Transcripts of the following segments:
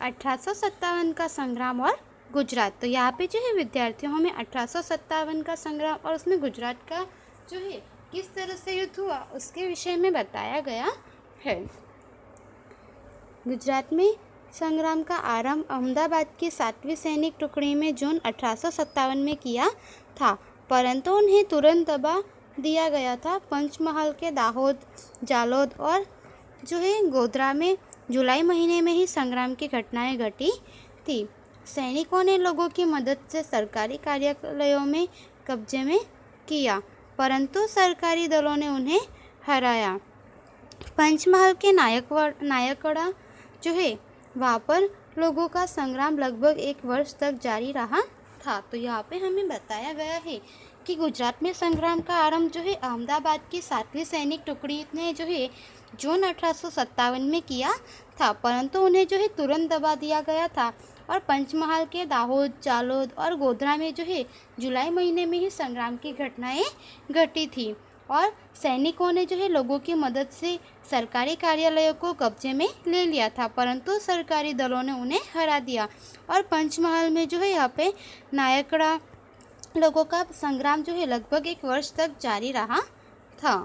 1857 का संग्राम और गुजरात। तो यहाँ पे जो है विद्यार्थियों हमें 1857 का संग्राम और उसमें गुजरात का जो है किस तरह से युद्ध हुआ उसके विषय में बताया गया है। गुजरात में संग्राम का आरंभ अहमदाबाद की 7वीं सैनिक टुकड़ी में जून 1857 में किया था, परंतु उन्हें तुरंत दबा दिया गया था। पंचमहाल के दाहोद, जालोद और जो है गोधरा में जुलाई महीने में ही संग्राम की घटनाएं घटी थी। सैनिकों ने लोगों की मदद से सरकारी कार्यालयों में कब्जे में किया, परंतु सरकारी दलों ने उन्हें हराया। पंचमहाल के नायकड़ा जो है वहाँ पर लोगों का संग्राम लगभग 1 वर्ष तक जारी रहा था। तो यहाँ पे हमें बताया गया है कि गुजरात में संग्राम का आरंभ जो है अहमदाबाद की 7वीं सैनिक टुकड़ी ने जो है जून 1857 में किया था, परंतु उन्हें जो है तुरंत दबा दिया गया था। और पंचमहाल के दाहोद, जालोद और गोधरा में जो है जुलाई महीने में ही संग्राम की घटनाएं घटी थी और सैनिकों ने जो है लोगों की मदद से सरकारी कार्यालयों को कब्जे में ले लिया था, परंतु सरकारी दलों ने उन्हें हरा दिया। और पंचमहाल में जो है यहाँ पे नायकड़ा लोगों का संग्राम जो है लगभग 1 वर्ष तक जारी रहा था।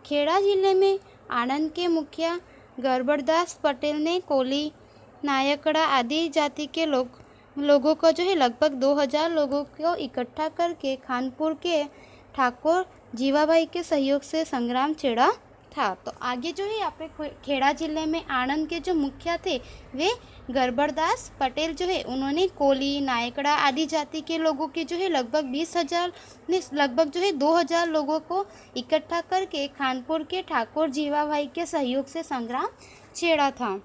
खेड़ा जिले में आणंद के मुखिया गरबड़दास पटेल ने कोली, नायकड़ा आदि जाति के लोगों को जो है लगभग 2000 लोगों को इकट्ठा करके खानपुर के ठाकुर जीवाबाई के सहयोग से संग्राम छेड़ा था। तो आगे जो है यहाँ पे खेड़ा जिले में आणंद के जो मुखिया थे वे गरबड़दास पटेल जो है उन्होंने कोली, नायकड़ा आदि जाति के लोगों के जो है लगभग 20,000 ने लगभग जो है 2000 लोगों को इकट्ठा करके खानपुर के ठाकुर जीवाबाई के सहयोग से संग्राम छेड़ा था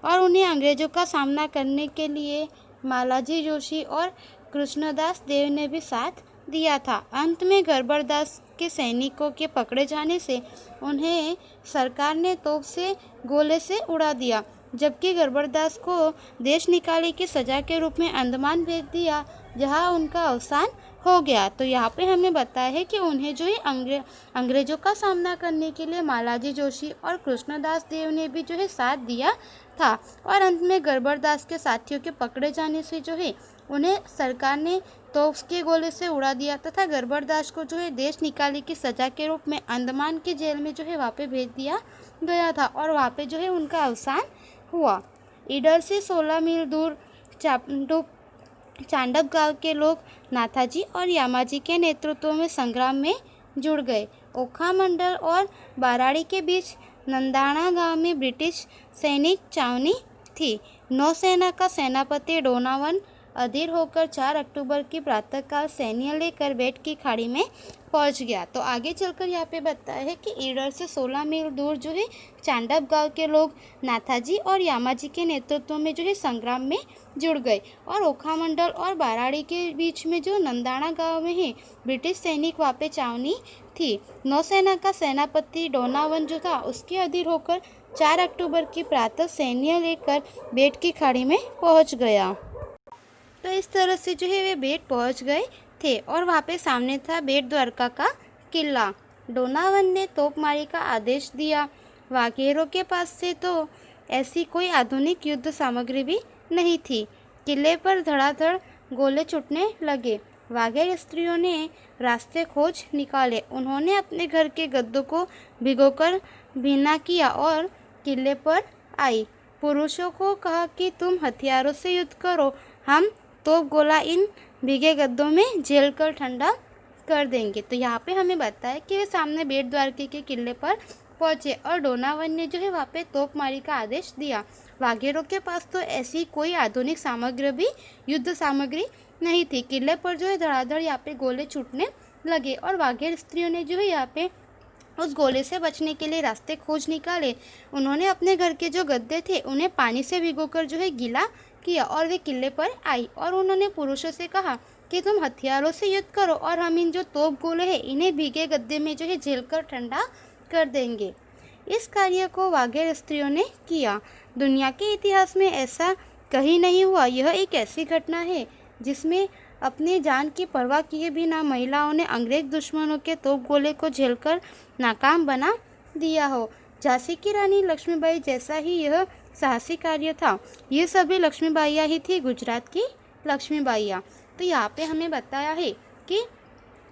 और उन्हें अंग्रेजों का सामना करने के लिए मालाजी जोशी और कृष्णदास देव ने भी साथ दिया था। अंत में गरबड़दास के सैनिकों के पकड़े जाने से उन्हें सरकार ने तोप से गोले से उड़ा दिया, जबकि गरबड़दास को देश निकाले की सज़ा के रूप में अंडमान भेज दिया, जहां उनका अवसान हो गया। तो यहाँ पे हमें बताया है कि उन्हें जो है अंग्रेजों का सामना करने के लिए मालाजी जोशी और कृष्णदास देव ने भी जो है साथ दिया था और अंत में गरबड़दास के साथियों के पकड़े जाने से जो है उन्हें सरकार ने तोप के गोले से उड़ा दिया तथा गरबड़दास को जो है देश निकाले की सज़ा के रूप में अंडमान के जेल में जो है वहाँ पे भेज दिया गया था और वहाँ पे जो है उनका अवसान हुआ। ईडर से 16 मील दूर चांडप गांव के लोग नाथाजी और यामाजी के नेतृत्व में संग्राम में जुड़ गए। ओखा मंडल और बाराड़ी के बीच नंदाना गांव में ब्रिटिश सैनिक छावनी थी। नौसेना का सेनापति डोनावन अधीर होकर 4 अक्टूबर की प्रातःकाल सैन्य लेकर बेट की खाड़ी में पहुंच गया। तो आगे चलकर यहाँ पे बताया है कि ईडर से 16 मील दूर जो है चांडप गांव के लोग नाथाजी और यामाजी के नेतृत्व में जो है संग्राम में जुड़ गए और ओखा मंडल और बाराड़ी के बीच में जो नंदाना गांव में है ब्रिटिश सैनिक वहाँ पे छावनी थी। नौसेना का सेनापति डोनावन जो था उसके अधीर होकर 4 अक्टूबर की प्रातः सैन्य लेकर बेट की खाड़ी में पहुँच गया। तो इस तरह से जो है वे बेट पहुंच गए थे और वहाँ पे सामने था बेट द्वारका का किला। डोनावन ने तोपमारी का आदेश दिया। वाघेरों के पास से तो ऐसी कोई आधुनिक युद्ध सामग्री भी नहीं थी। किले पर धड़ाधड़ गोले छूटने लगे। वाघेर स्त्रियों ने रास्ते खोज निकाले। उन्होंने अपने घर के गद्दों को भिगोकर भीना किया और किले पर आई। पुरुषों को कहा कि तुम हथियारों से युद्ध करो, हम तोप गोला इन भीगे गद्दों में झेल कर ठंडा कर देंगे। तो यहाँ पे हमें बताया कि वे सामने बेट द्वारका के किले पर पहुँचे और डोनावन ने जो है वहाँ पे तोपमारी का आदेश दिया। वाघेरों के पास तो ऐसी कोई आधुनिक सामग्री भी युद्ध सामग्री नहीं थी। किले पर जो है धड़ाधड़ यहाँ पे गोले छूटने लगे और वाघेर स्त्रियों ने जो है यहाँ पे उस गोले से बचने के लिए रास्ते खोज निकाले। उन्होंने अपने घर के जो गद्दे थे उन्हें पानी से भिगोकर जो है गीला किया और वे किले पर आई और उन्होंने पुरुषों से कहा कि तुम हथियारों से युद्ध करो और हम इन जो तोप गोले हैं इन्हें भीगे गद्दे में जो है झेलकर ठंडा कर देंगे। इस कार्य को वाघेर स्त्रियों ने किया। दुनिया के इतिहास में ऐसा कहीं नहीं हुआ। यह एक ऐसी घटना है जिसमें अपनी जान की परवाह किए बिना महिलाओं ने अंग्रेज दुश्मनों के तोप गोले को झेलकर नाकाम बना दिया हो। झांसी की रानी लक्ष्मीबाई जैसा ही यह साहसी कार्य था। ये सभी लक्ष्मीबाइयाँ ही थी, गुजरात की लक्ष्मीबाइयाँ। तो यहाँ पे हमें बताया है कि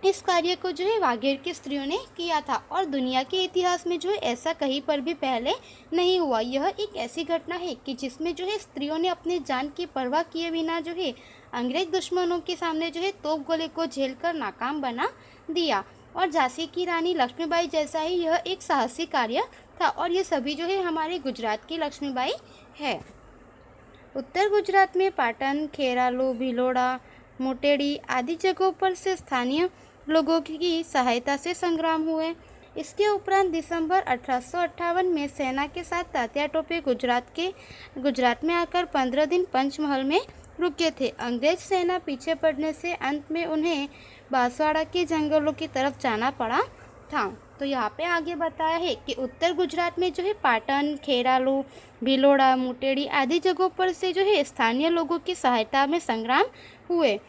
इस कार्य को जो है वागेर की स्त्रियों ने किया था और दुनिया के इतिहास में जो है ऐसा कहीं पर भी पहले नहीं हुआ। यह एक ऐसी घटना है कि जिसमें जो है स्त्रियों ने अपने जान की परवाह किए बिना जो है अंग्रेज दुश्मनों के सामने जो है तोप गोले को झेल कर नाकाम बना दिया। और झांसी की रानी लक्ष्मीबाई जैसा ही यह एक साहसी कार्य था और ये सभी जो है हमारे गुजरात की लक्ष्मीबाई है। उत्तर गुजरात में पाटन, खेरालू, भिलोड़ा, मोटेड़ी आदि जगहों पर से स्थानीय लोगों की सहायता से संग्राम हुए। इसके उपरांत दिसंबर 1858 में सेना के साथ तात्या टोपे गुजरात में आकर 15 दिन पंचमहल में रुके थे। अंग्रेज सेना पीछे पड़ने से अंत में उन्हें बांसवाड़ा के जंगलों की तरफ जाना पड़ा था। तो यहाँ पे आगे बताया है कि उत्तर गुजरात में जो है पाटन, खेरालू, भिलोड़ा, मुटेड़ी आदि जगहों पर से जो है स्थानीय लोगों की सहायता में संग्राम हुए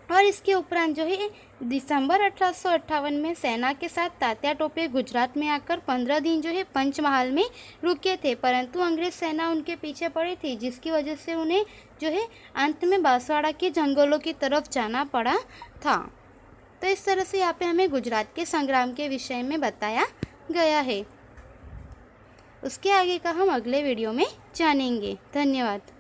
और इसके उपरांत जो है दिसंबर 1858 में सेना के साथ तात्या टोपे गुजरात में आकर 15 दिन जो है पंचमहाल में रुके थे, परंतु अंग्रेज सेना उनके पीछे पड़ी थी, जिसकी वजह से उन्हें जो है अंत में बांसवाड़ा के जंगलों की तरफ जाना पड़ा था। तो इस तरह से यहाँ पे हमें गुजरात के संग्राम के विषय में बताया गया है। उसके आगे का हम अगले वीडियो में जानेंगे। धन्यवाद।